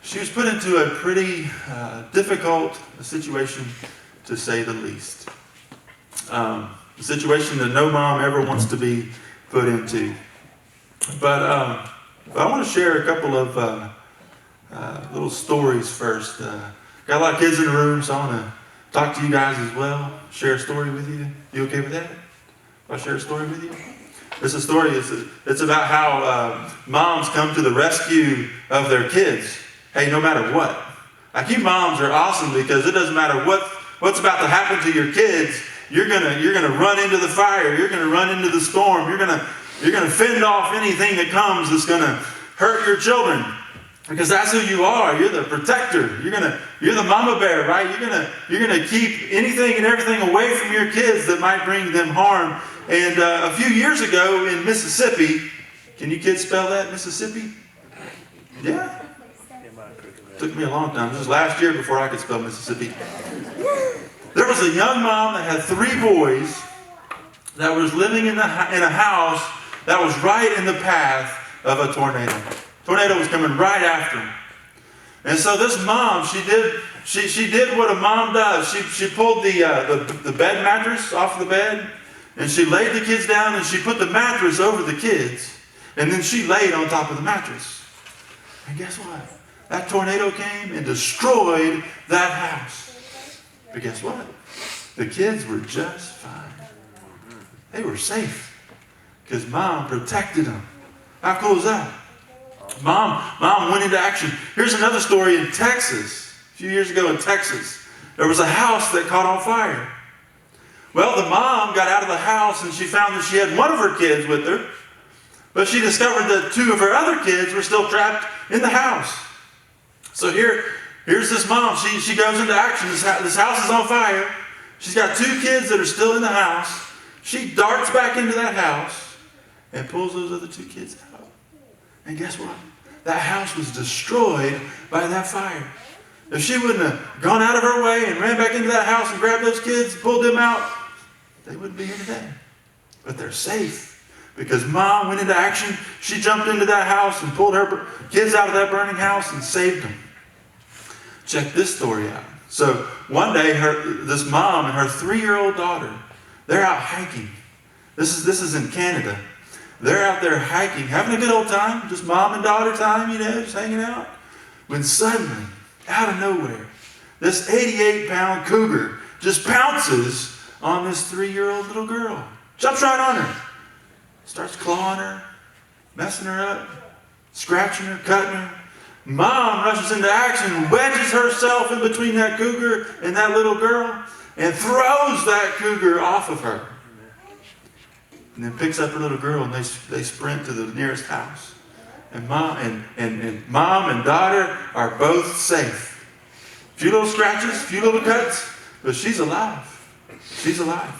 she was put into a pretty difficult situation, to say the least. A situation that no mom ever wants to be put into. But I want to share a couple of little stories first. Got a lot of kids in the room, so I want to talk to you guys as well. Share a story with you. You okay with that? If I share a story with you? It's a story. It's about how moms come to the rescue of their kids. Hey, no matter what. Like, you moms are awesome, because it doesn't matter what's about to happen to your kids. You're gonna run into the fire. You're gonna run into the storm. You're gonna fend off anything that comes that's gonna hurt your children, because that's who you are. You're the protector. You're the mama bear, right? You're gonna keep anything and everything away from your kids that might bring them harm. And a few years ago in Mississippi, can you kids spell that, Mississippi? Yeah. Took me a long time. This was last year before I could spell Mississippi. There was a young mom that had 3 boys that was living in a house that was right in the path of a tornado. Tornado was coming right after him. And so this mom, she did what a mom does. She pulled the bed mattress off the bed, and she laid the kids down, and she put the mattress over the kids, and then she laid on top of the mattress. And guess what? That tornado came and destroyed that house. But guess what? The kids were just fine. They were safe, because mom protected them. How cool is that? Mom went into action. Here's another story in Texas. A few years ago in Texas, there was a house that caught on fire. Well, the mom got out of the house, and she found that she had one of her kids with her, but she discovered that 2 of her other kids were still trapped in the house. So here's this mom. She goes into action. This house is on fire. She's got 2 kids that are still in the house. She darts back into that house and pulls those other 2 kids out. And guess what? That house was destroyed by that fire. If she wouldn't have gone out of her way and ran back into that house and grabbed those kids, pulled them out, they wouldn't be here today. But they're safe, because mom went into action. She jumped into that house and pulled her kids out of that burning house and saved them. Check this story out. So one day, this mom and her 3-year-old daughter, they're out hiking. This is in Canada. They're out there hiking, having a good old time, just mom and daughter time, just hanging out. When suddenly, out of nowhere, this 88-pound cougar just pounces on this 3-year-old little girl. Jumps right on her. Starts clawing her, messing her up, scratching her, cutting her. Mom rushes into action, wedges herself in between that cougar and that little girl, and throws that cougar off of her. And then picks up her little girl, and they sprint to the nearest house. And mom and daughter are both safe. A few little scratches, a few little cuts, but she's alive. She's alive.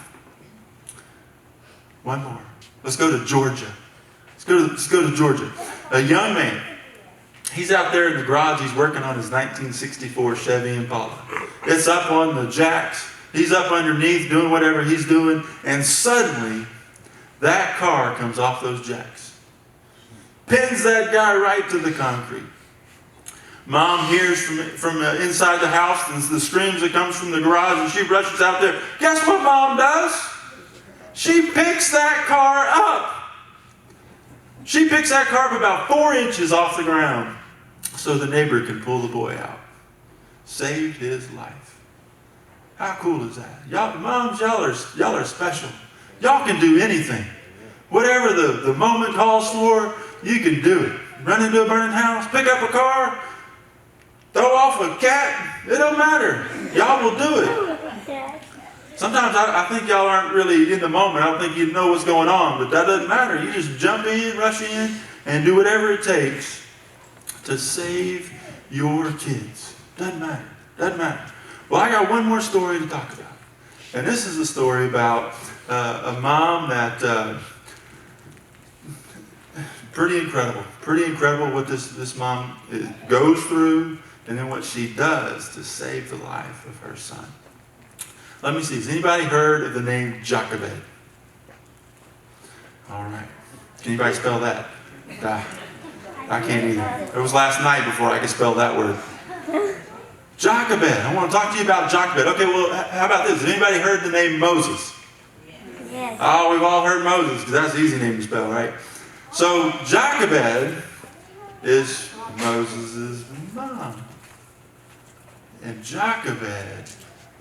One more. Let's go to Georgia. Let's go to Georgia. A young man. He's out there in the garage. He's working on his 1964 Chevy Impala. It's up on the jacks. He's up underneath doing whatever he's doing. And suddenly, that car comes off those jacks. Pins that guy right to the concrete. Mom hears from inside the house the screams that comes from the garage, and she rushes out there. Guess what mom does? She picks that car up. She picks that car up about 4 inches off the ground so the neighbor can pull the boy out. Saved his life. How cool is that? Moms, y'all are special. Y'all can do anything. Whatever the moment calls for, you can do it. Run into a burning house, pick up a car, throw off a cat. It don't matter. Y'all will do it. Sometimes I think y'all aren't really in the moment. I don't think you know what's going on, but that doesn't matter. You just jump in, rush in, and do whatever it takes to save your kids. Doesn't matter. Doesn't matter. Well, I got one more story to talk about. And this is a story about a mom that, pretty incredible what this mom goes through, and then what she does to save the life of her son. Let me see. Has anybody heard of the name Jochebed? All right. Can anybody spell that? I can't either. It was last night before I could spell that word. Jochebed. I want to talk to you about Jochebed. Okay, well, how about this? Has anybody heard the name Moses? Yes. Oh, we've all heard Moses, because that's an easy name to spell, right? So, Jochebed is Moses' mom. And Jochebed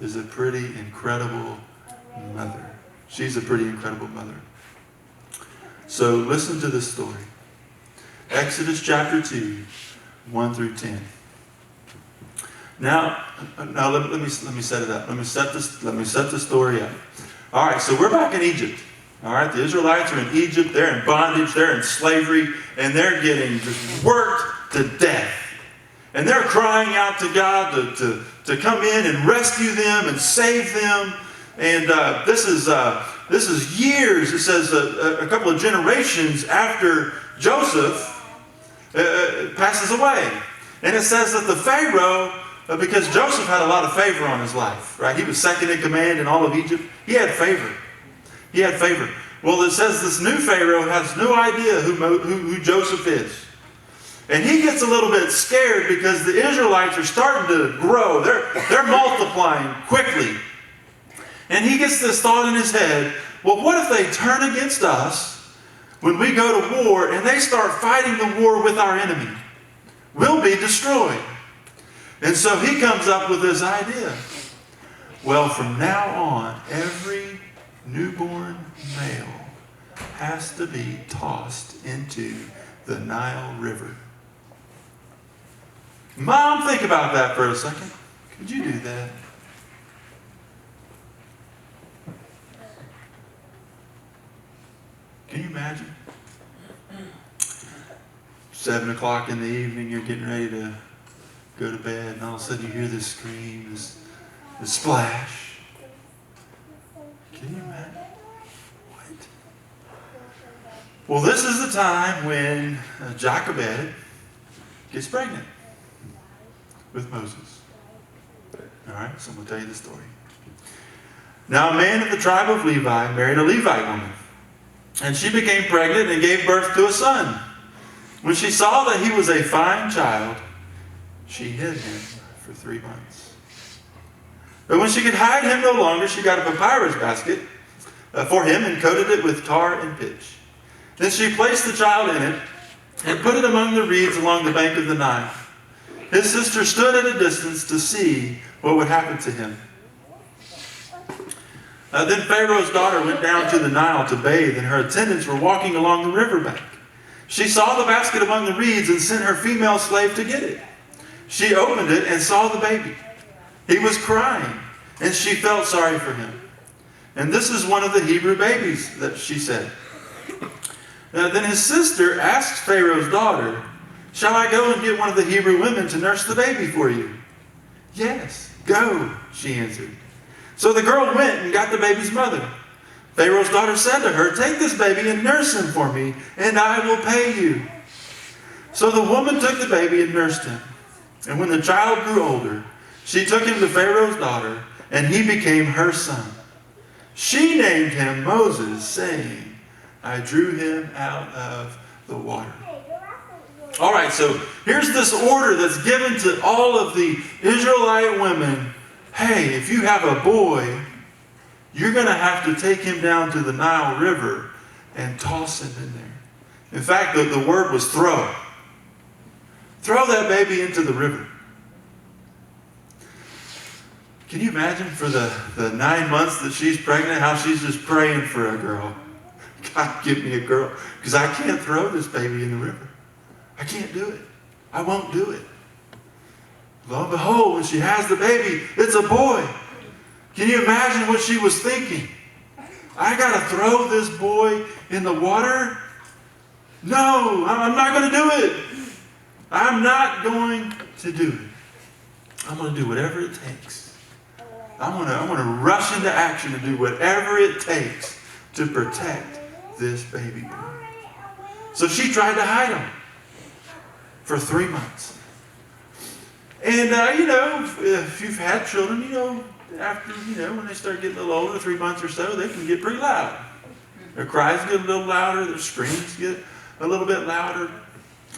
is a pretty incredible mother. She's a pretty incredible mother. So, listen to this story. Exodus chapter 2, 1 through 10. Now let me set it up. Let me set the story up. All right, so we're back in Egypt. All right, the Israelites are in Egypt. They're in bondage. They're in slavery, and they're getting just worked to death. And they're crying out to God to come in and rescue them and save them. And this is years. It says a couple of generations after Joseph passes away, and it says that the Pharaoh, because Joseph had a lot of favor on his life, right? He was second in command in all of Egypt. He had favor. He had favor. Well, it says this new Pharaoh has no idea who Joseph is. And he gets a little bit scared because the Israelites are starting to grow. They're multiplying quickly. And he gets this thought in his head, well, what if they turn against us when we go to war and they start fighting the war with our enemy? We'll be destroyed. And so he comes up with this idea. Well, from now on, every newborn male has to be tossed into the Nile River. Mom, think about that for a second. Could you do that? Can you imagine? 7 o'clock in the evening, you're getting ready to go to bed, and all of a sudden you hear this scream, this splash. Can you imagine? What? Well, this is the time when Jochebed gets pregnant with Moses. All right, so I'm going to tell you the story. Now, a man of the tribe of Levi married a Levite woman, and she became pregnant and gave birth to a son. When she saw that he was a fine child, she hid him for 3 months. But when she could hide him no longer, she got a papyrus basket for him and coated it with tar and pitch. Then she placed the child in it and put it among the reeds along the bank of the Nile. His sister stood at a distance to see what would happen to him. Then Pharaoh's daughter went down to the Nile to bathe, and her attendants were walking along the riverbank. She saw the basket among the reeds and sent her female slave to get it. She opened it and saw the baby. He was crying, and she felt sorry for him. And this is one of the Hebrew babies, that she said. Then his sister asked Pharaoh's daughter, "Shall I go and get one of the Hebrew women to nurse the baby for you?" "Yes, go," she answered. So the girl went and got the baby's mother. Pharaoh's daughter said to her, "Take this baby and nurse him for me, and I will pay you." So the woman took the baby and nursed him. And when the child grew older, she took him to Pharaoh's daughter, and he became her son. She named him Moses, saying, "I drew him out of the water." All right, so here's this order that's given to all of the Israelite women. Hey, if you have a boy, you're going to have to take him down to the Nile River and toss him in there. In fact, the word was throw. Throw that baby into the river. Can you imagine for the 9 months that she's pregnant, how she's just praying for a girl? God, give me a girl, because I can't throw this baby in the river. I can't do it. I won't do it. Lo and behold, when she has the baby, it's a boy. Can you imagine what she was thinking? I got to throw this boy in the water? No, I'm not going to do it. I'm not going to do it. I'm going to do whatever it takes. I'm going to rush into action and do whatever it takes to protect this baby boy. So she tried to hide him for 3 months. And, if you've had children, after, when they start getting a little older, 3 months or so, they can get pretty loud. Their cries get a little louder. Their screams get a little bit louder.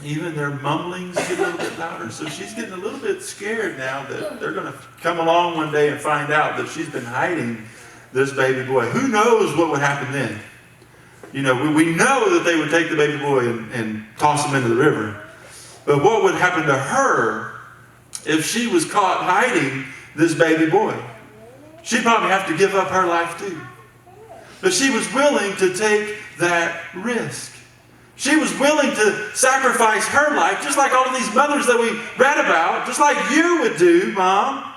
Even their mumblings get a little bit louder. So she's getting a little bit scared now that they're going to come along one day and find out that she's been hiding this baby boy. Who knows what would happen then? You know, we know that they would take the baby boy and toss him into the river. But what would happen to her if she was caught hiding this baby boy? She'd probably have to give up her life too. But she was willing to take that risk. She was willing to sacrifice her life, just like all of these mothers that we read about, just like you would do, Mom,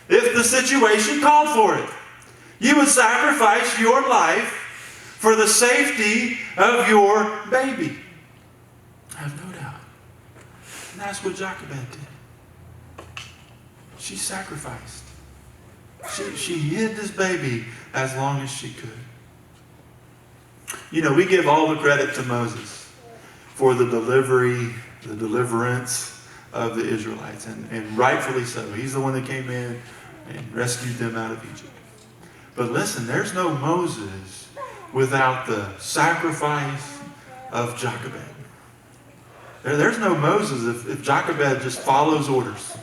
if the situation called for it. You would sacrifice your life for the safety of your baby. I have no doubt. And that's what Jochebed did. She sacrificed. She hid this baby as long as she could. You know, we give all the credit to Moses for the delivery, the deliverance of the Israelites. And rightfully so. He's the one that came in and rescued them out of Egypt. But listen, there's no Moses without the sacrifice of Jochebed. There's no Moses if Jochebed just follows orders.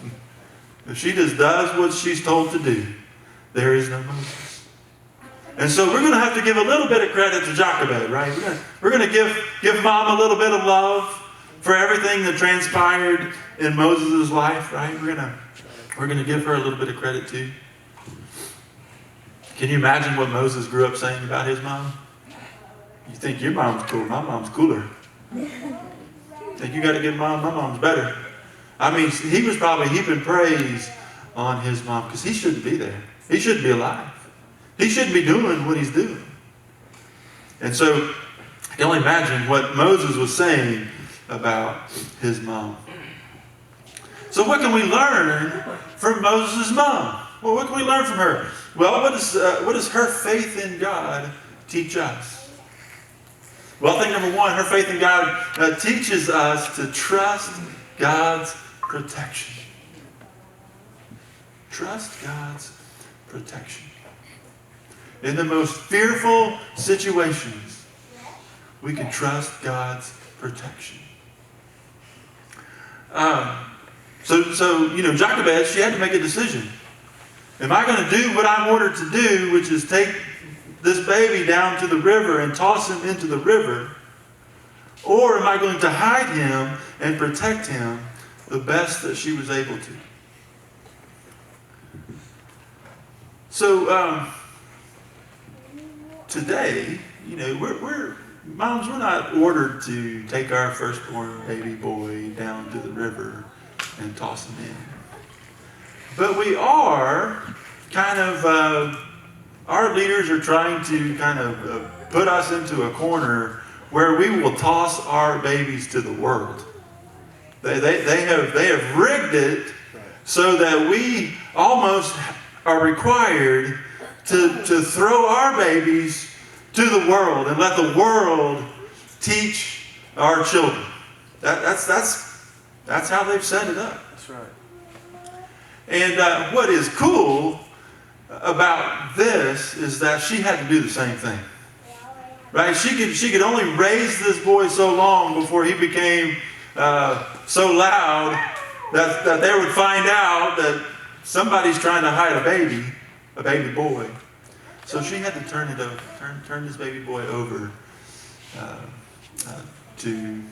If she just does what she's told to do, there is no Moses. And so we're going to have to give a little bit of credit to Jochebed, right? We're going to give Mom a little bit of love for everything that transpired in Moses' life, right? We're going to give her a little bit of credit too. Can you imagine what Moses grew up saying about his mom? You think your mom's cool, my mom's cooler. Think you got to give Mom, my mom's better. I mean, he was probably heaping praise on his mom because he shouldn't be there. He shouldn't be alive. He shouldn't be doing what he's doing. And so I can only imagine what Moses was saying about his mom. So what can we learn from Moses' mom? Well, what can we learn from her? Well, what does her faith in God teach us? Well, I think number one, her faith in God teaches us to trust God's protection. Trust God's protection. In the most fearful situations, we can trust God's protection. So you know, Jochebed, she had to make a decision. Am I going to do what I'm ordered to do, which is take this baby down to the river and toss him into the river? Or am I going to hide him and protect him the best that she was able to? So, today, you know, we're moms, we're not ordered to take our firstborn baby boy down to the river and toss him in. But we are kind of, our leaders are trying to kind of put us into a corner where we will toss our babies to the world. They have rigged it so that we almost are required to throw our babies to the world and let the world teach our children. That's how they've set it up. That's right. And what is cool about this is that she had to do the same thing. Right? She could only raise this boy so long before he became so loud that they would find out that somebody's trying to hide a baby boy. So she had to turn this baby boy over to,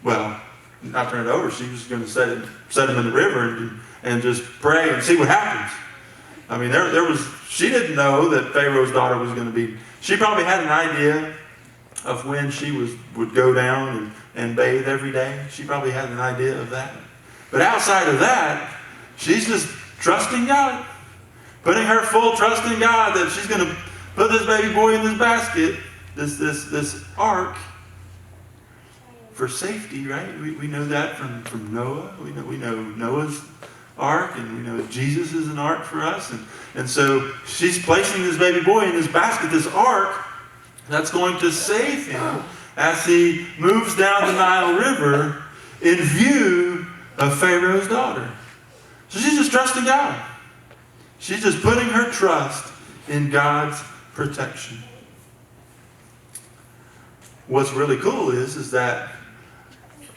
well, not turn it over. She was going to set him in the river and just pray and see what happens. I mean, she didn't know that Pharaoh's daughter was going to be. She probably had an idea of when she would go down and bathe every day. She probably had an idea of that. But outside of that, she's just trusting God, putting her full trust in God that she's going to put this baby boy in this basket, this ark, for safety, right? We know that from Noah. We know Noah's ark, and we know Jesus is an ark for us. And so she's placing this baby boy in this basket, this ark, that's going to save him as he moves down the Nile River in view of Pharaoh's daughter. So she's just trusting God. She's just putting her trust in God's protection. What's really cool is that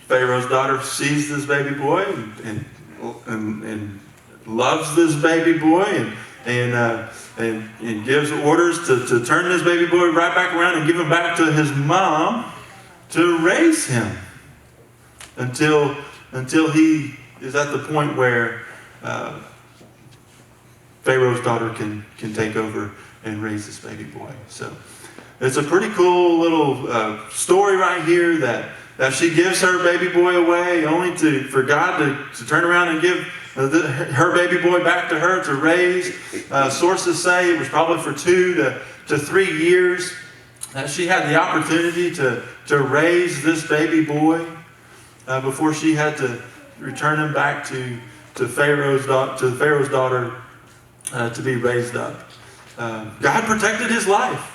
Pharaoh's daughter sees this baby boy and loves this baby boy and gives orders to turn this baby boy right back around and give him back to his mom to raise him until he is at the point where Pharaoh's daughter can take over and raise this baby boy. So it's a pretty cool little story right here that she gives her baby boy away only for God to turn around and give her baby boy back to her to raise. Sources say it was probably for 2 to 3 years that she had the opportunity to raise this baby boy before she had to return him back to Pharaoh's daughter to be raised up. God protected his life.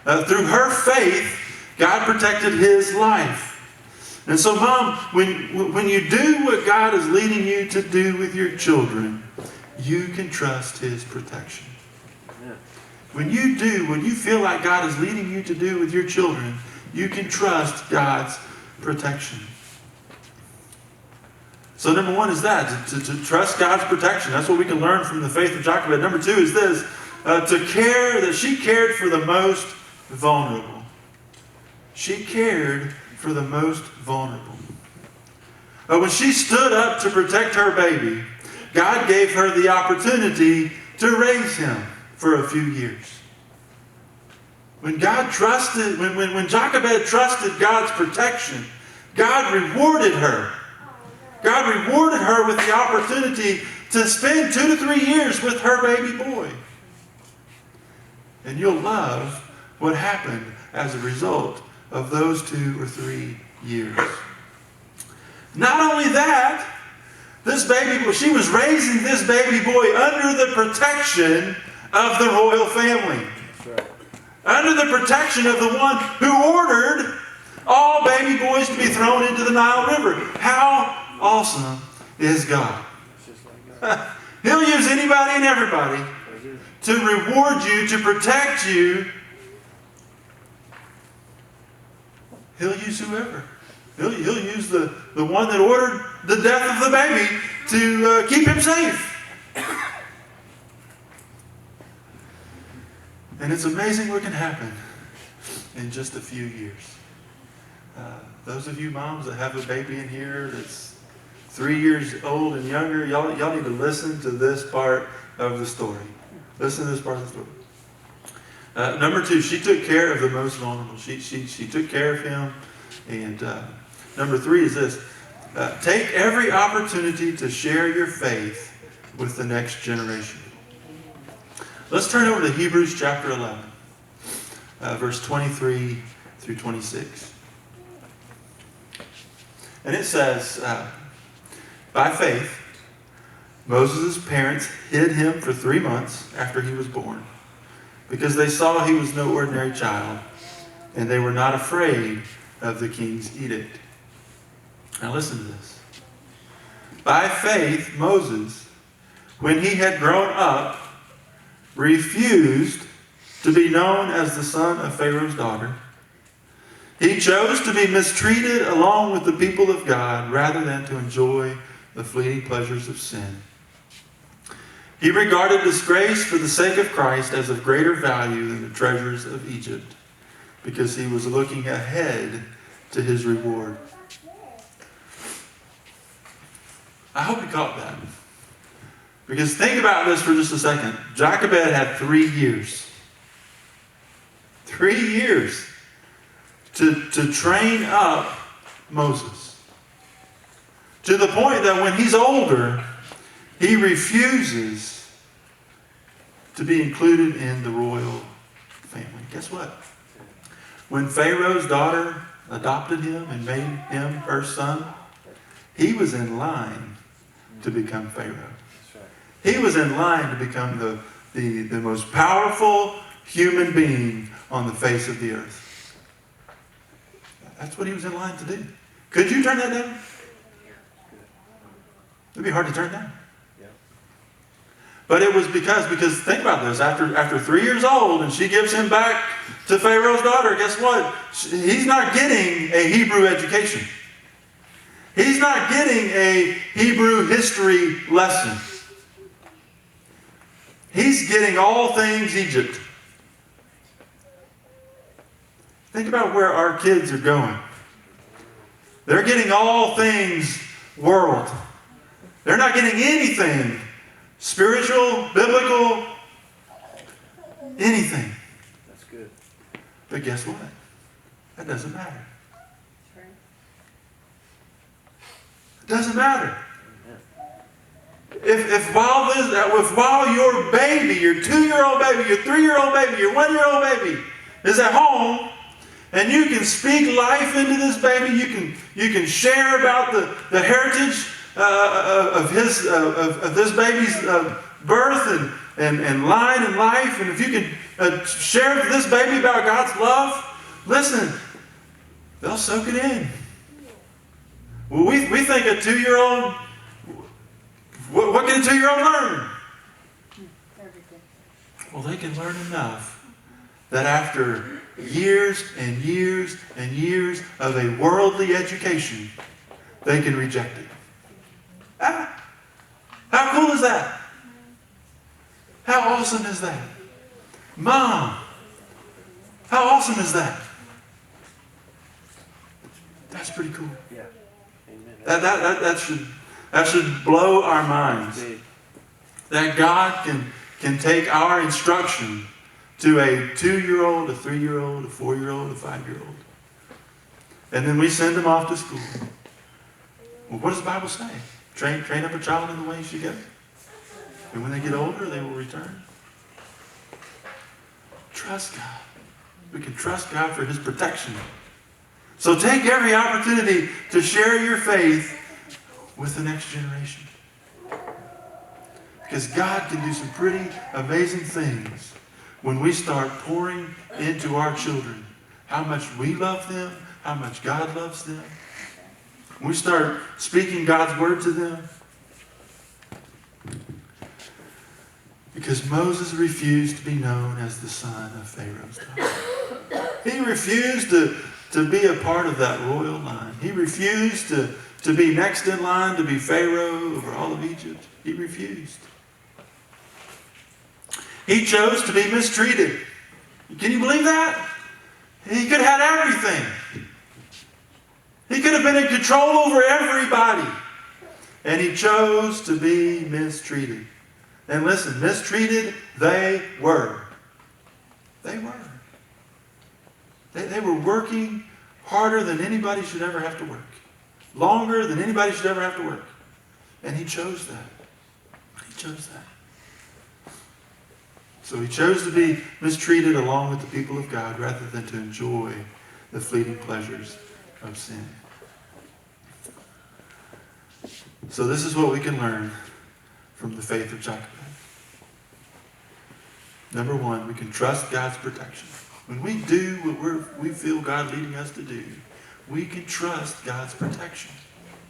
Through her faith, God protected his life. And so, Mom, when you do what God is leading you to do with your children, you can trust his protection. When you do what you feel like God is leading you to do with your children, you can trust God's protection. So number 1 is that, to trust God's protection. That's what we can learn from the faith of Jochebed. Number 2 is this, that she cared for the most vulnerable. She cared for the most vulnerable. When she stood up to protect her baby, God gave her the opportunity to raise him for a few years. When Jochebed trusted God's protection, God rewarded her. God rewarded her with the opportunity to spend 2 to 3 years with her baby boy. And you'll love what happened as a result of those 2 or 3 years. Not only that, she was raising this baby boy under the protection of the royal family. Right. Under the protection of the one who ordered all baby boys to be thrown into the Nile River. How awesome is God? He'll use anybody and everybody to reward you, to protect you. He'll use whoever. He'll use the one that ordered the death of the baby to keep him safe. And it's amazing what can happen in just a few years. Those of you moms that have a baby in here that's 3 years old and younger, y'all need to listen to this part of the story. Listen to this part of the story. Number 2, she took care of the most vulnerable. She took care of him. And number 3 is this. Take every opportunity to share your faith with the next generation. Let's turn over to Hebrews chapter 11, verse 23 through 26. And it says, by faith, Moses' parents hid him for 3 months after he was born, because they saw he was no ordinary child, and they were not afraid of the king's edict. Now listen to this. By faith, Moses, when he had grown up, refused to be known as the son of Pharaoh's daughter. He chose to be mistreated along with the people of God rather than to enjoy the fleeting pleasures of sin. He regarded disgrace for the sake of Christ as of greater value than the treasures of Egypt, because he was looking ahead to his reward. I hope you caught that. Because think about this for just a second. Jochebed had 3 years. 3 years to train up Moses. To the point that when he's older, he refuses to be included in the royal family. Guess what? When Pharaoh's daughter adopted him and made him her son, he was in line to become Pharaoh. He was in line to become the most powerful human being on the face of the earth. That's what he was in line to do. Could you turn that down? It'd be hard to turn down. But it was because think about this, after 3 years old and she gives him back to Pharaoh's daughter, guess what? He's not getting a Hebrew education. He's not getting a Hebrew history lesson. He's getting all things Egypt. Think about where our kids are going. They're getting all things world. They're not getting anything spiritual, biblical, anything. That's good. But guess what? That doesn't matter. It doesn't matter. If while your baby, your 2-year-old baby, your 3-year-old baby, your 1-year-old baby is at home, and you can speak life into this baby, you can share about the heritage of this baby's birth and line and life, and if you can share with this baby about God's love, listen, they'll soak it in. Well, we think a 2-year-old, what can a 2-year-old learn? Everything. Well, they can learn enough that after years and years and years of a worldly education, they can reject it. How cool is that? How awesome is that? Mom, how awesome is that? That's pretty cool. Yeah. Amen. That should blow our minds. That God can take our instruction to a 2-year-old, a 3-year-old, a 4-year-old, a 5-year-old. And then we send them off to school. Well, what does the Bible say? Train up a child in the way he should go. And when they get older, they will return. Trust God. We can trust God for His protection. So take every opportunity to share your faith with the next generation. Because God can do some pretty amazing things when we start pouring into our children how much we love them, how much God loves them. When we start speaking God's word to them. Because Moses refused to be known as the son of Pharaoh's daughter. He refused to be a part of that royal line. He refused to be next in line to be Pharaoh over all of Egypt. He refused. He chose to be mistreated. Can you believe that? He could have had everything. He could have been in control over everybody. And he chose to be mistreated. And listen, mistreated they were. They were. They were working harder than anybody should ever have to work. Longer than anybody should ever have to work. And he chose that. He chose that. So he chose to be mistreated along with the people of God rather than to enjoy the fleeting pleasures of sin. So this is what we can learn from the faith of Jochebed. Number one, we can trust God's protection. When we do what we feel God leading us to do, we can trust God's protection.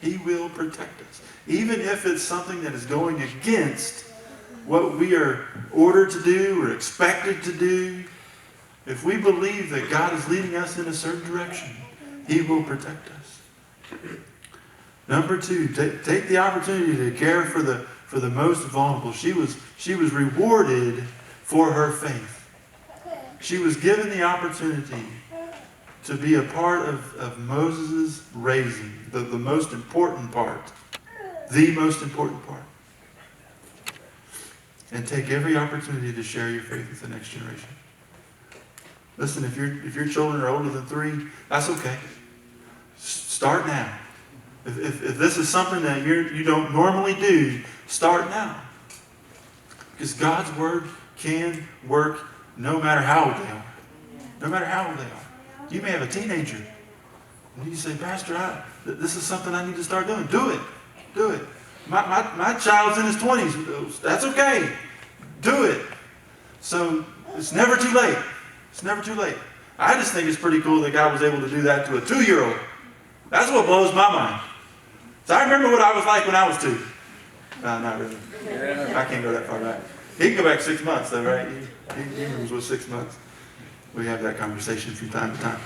He will protect us. Even if it's something that is going against what we are ordered to do or expected to do, if we believe that God is leading us in a certain direction, He will protect us. Number two, take the opportunity to care for the most vulnerable. She was rewarded for her faith. She was given the opportunity to be a part of Moses' raising, the most important part. The most important part. And take every opportunity to share your faith with the next generation. Listen, if your children are older than 3, that's okay. Start now. If this is something that you don't normally do, start now. Because God's word can work no matter how old they are. No matter how old they are. You may have a teenager. And you say, Pastor, this is something I need to start doing. Do it. Do it. My child's in his 20s. That's okay. Do it. So it's never too late. It's never too late. I just think it's pretty cool that God was able to do that to a 2-year-old. That's what blows my mind. So I remember what I was like when I was 2. No, not really. I can't go that far back. He can go back 6 months though, right? He remembers what 6 months. We have that conversation from time to time.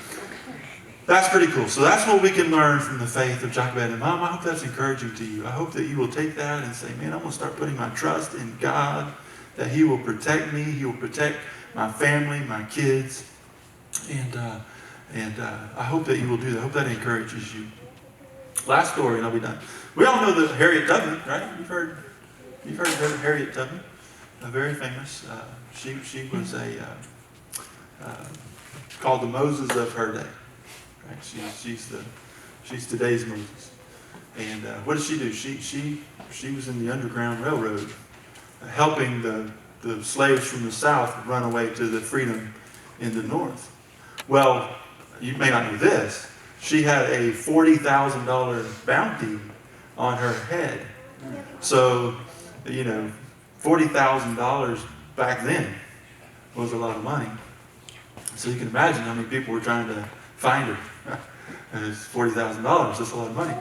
That's pretty cool. So that's what we can learn from the faith of Jochebed. And Mom, I hope that's encouraging to you. I hope that you will take that and say, man, I'm going to start putting my trust in God, that He will protect me. He will protect my family, my kids. And I hope that you will do that. I hope that encourages you. Last story, and I'll be done. We all know the Harriet Tubman, right? You've heard of Harriet Tubman, very famous. She was called the Moses of her day. Right? She's today's Moses. And what did she do? She was in the Underground Railroad, helping the slaves from the South run away to the freedom in the North. Well, you may not know this. She had a $40,000 bounty on her head. So, $40,000 back then was a lot of money. So you can imagine how many people were trying to find her. And it's $40,000. That's a lot of money.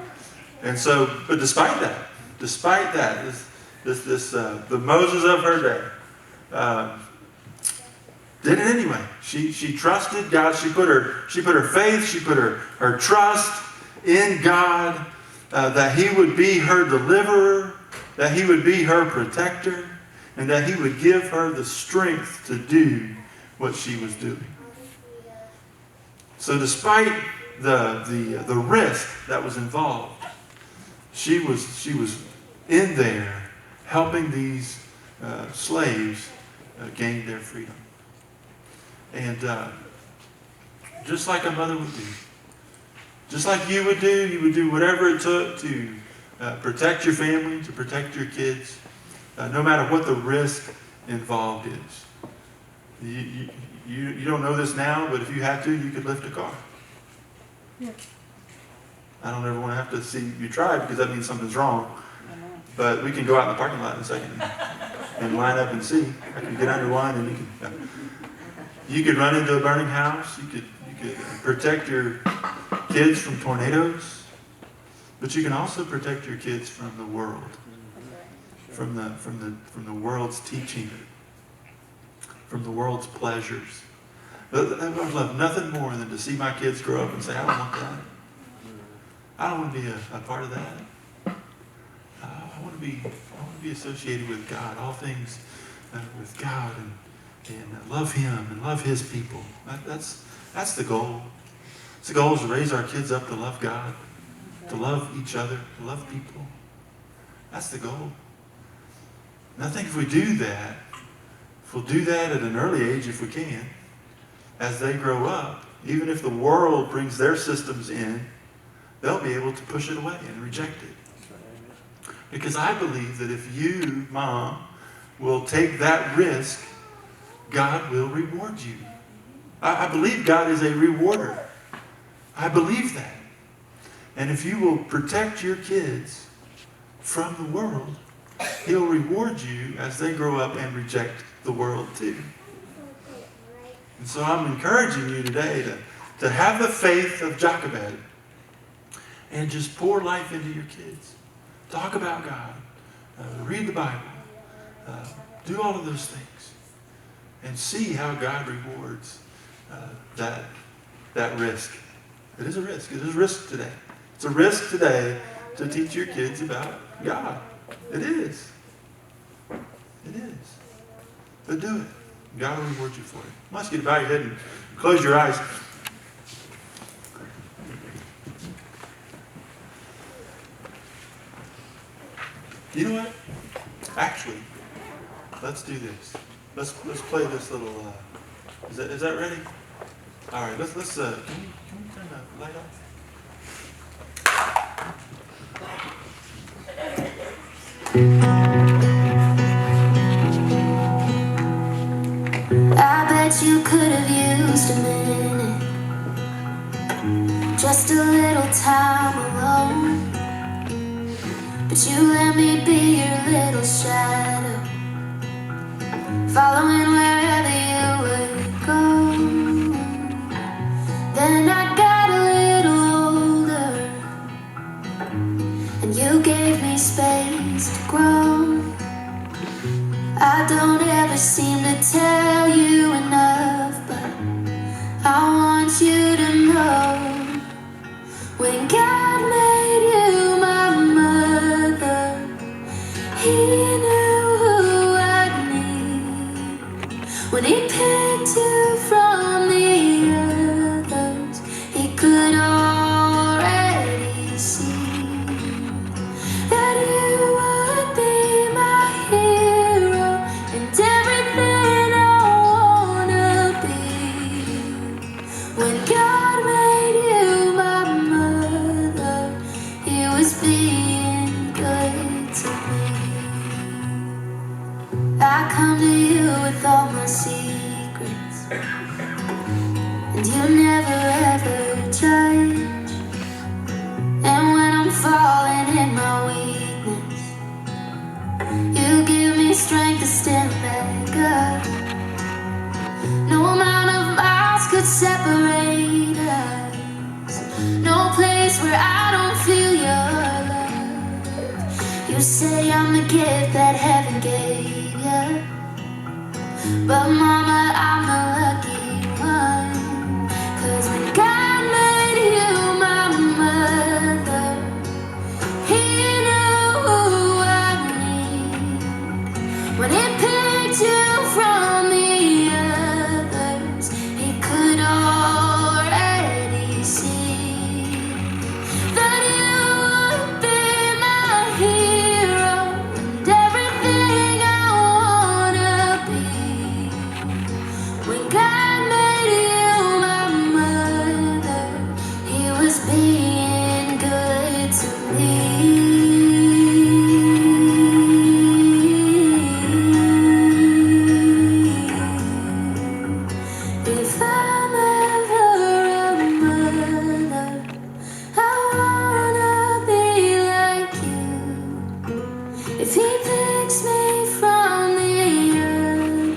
And so, but despite that, the Moses of her day did it anyway. She trusted God. She put her faith. She put her trust in God, that He would be her deliverer, that He would be her protector, and that He would give her the strength to do what she was doing. So despite the risk that was involved, she was in there helping these slaves gain their freedom. And just like a mother would do, just like you would do whatever it took to protect your family, to protect your kids, no matter what the risk involved is. You don't know this now, but if you had to, you could lift a car. Yeah. I don't ever want to have to see you try, because that means something's wrong. But we can go out in the parking lot in a second and line up and see. I can get under one, and you could run into a burning house. You could protect your kids from tornadoes, but you can also protect your kids from the world, from the world's teaching, from the world's pleasures. I would love nothing more than to see my kids grow up and say, I don't want that. I don't want to be a part of that. I want to be associated with God, all things with God, and love Him and love His people. That's the goal. The goal is to raise our kids up to love God, to love each other, to love people. That's the goal. And I think if we do that, if we'll do that at an early age, if we can, as they grow up, even if the world brings their systems in, they'll be able to push it away and reject it. Because I believe that if you, Mom, will take that risk, God will reward you. I believe God is a rewarder. I believe that. And if you will protect your kids from the world, He'll reward you as they grow up and reject the world too. And so I'm encouraging you today to have the faith of Jochebed and just pour life into your kids. Talk about God. Read the Bible. Do all of those things. And see how God rewards that risk. It is a risk. It is a risk today. It's a risk today to teach your kids about God. It is. It is. But do it. God will reward you for it. I want you to bow your head and close your eyes. You know what? Actually, let's do this. Let's play this little. Is that ready? All right. Let's. Can we turn the light off? I bet you could have used a minute, just a little time alone. But you let me be your little shadow, following wherever you would go. Then I got a little older, and you gave me space to grow. I don't ever seem to tell you enough, but I want you to know knew who I'd need. When he picked you from the others, he could already see that you would be my hero and everything I wanna be. When God made you my mother, he was being good to me. I come to you with all my secrets, and you never ever judge. And when I'm falling in my weakness, you give me strength to stand back up. No amount of miles could separate us, no place where I don't feel your love. You say I'm the gift that heaven gave you, but mama, I'm the lucky one. 'Cause when God made you my mother, he knew who I need. When he picked you from the others, he could already see that you would be my hero and everything I wanna be. When God made you my mother, he was being good to me. If I'm ever a mother, I wanna be like you. If he picks me from the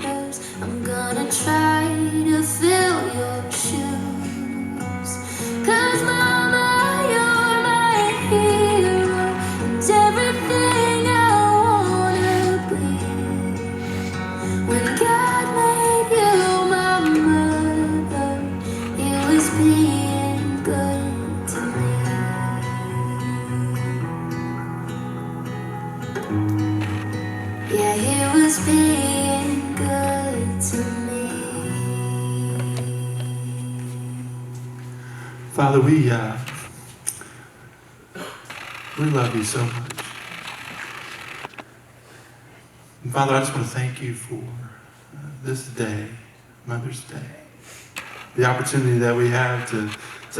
others, I'm gonna try to fill your shoes. 'Cause mama, you're my hero and everything I wanna be. When God made you my mother, he was being good to me. Yeah, he was being good to me. Father, we love you so much. And Father, I just want to thank you for this day, Mother's Day. The opportunity that we have to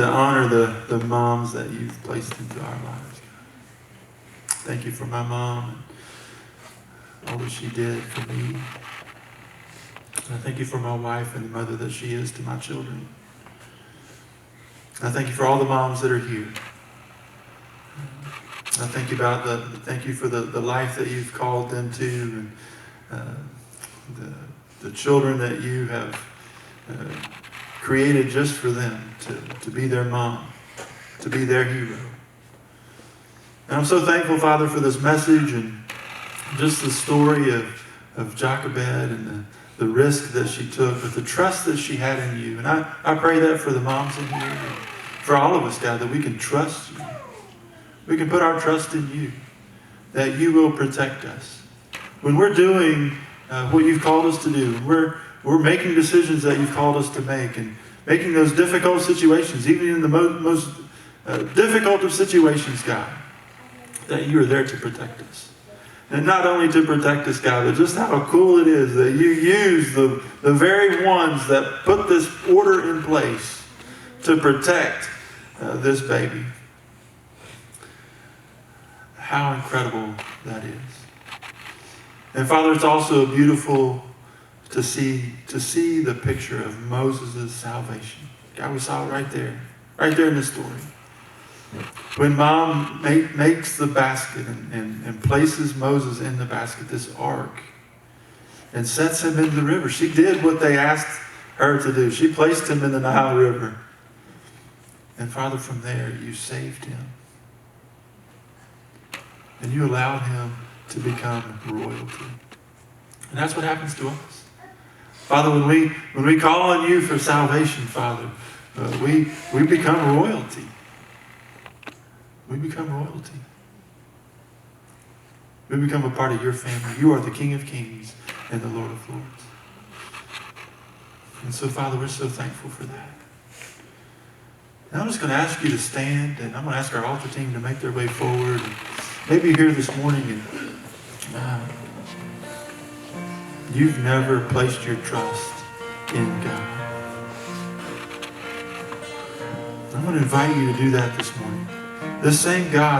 honor the moms that you've placed into our lives. Thank you for my mom and all that she did for me. And I thank you for my wife and the mother that she is to my children. I thank you for all the moms that are here. I thank you for the life that you've called them to, and the children that you have created just for them to be their mom, to be their hero. And I'm so thankful, Father, for this message and just the story of Jochebed and the risk that she took, but the trust that she had in you. And I pray that for the moms in here, and for all of us, God, that we can trust you. We can put our trust in you, that you will protect us. When we're doing what you've called us to do, we're making decisions that you've called us to make, and making those difficult situations, even in the most difficult of situations, God, that you are there to protect us. And not only to protect us, God, but just how cool it is that you use the very ones that put this order in place to protect this baby. How incredible that is. And Father, it's also beautiful to see the picture of Moses' salvation. God, we saw it right there in the story. When Mom makes the basket and places Moses in the basket, this ark, and sets him in the river. She did what they asked her to do. She placed him in the Nile River. And Father, from there, you saved him. And you allowed him to become royalty. And that's what happens to us. Father, when we call on you for salvation, Father, we become royalty. We become royalty. We become a part of your family. You are the King of Kings and the Lord of Lords. And so, Father, we're so thankful for that. And I'm just going to ask you to stand, and I'm going to ask our altar team to make their way forward. And maybe you're here this morning and you've never placed your trust in God. I'm going to invite you to do that this morning. This same God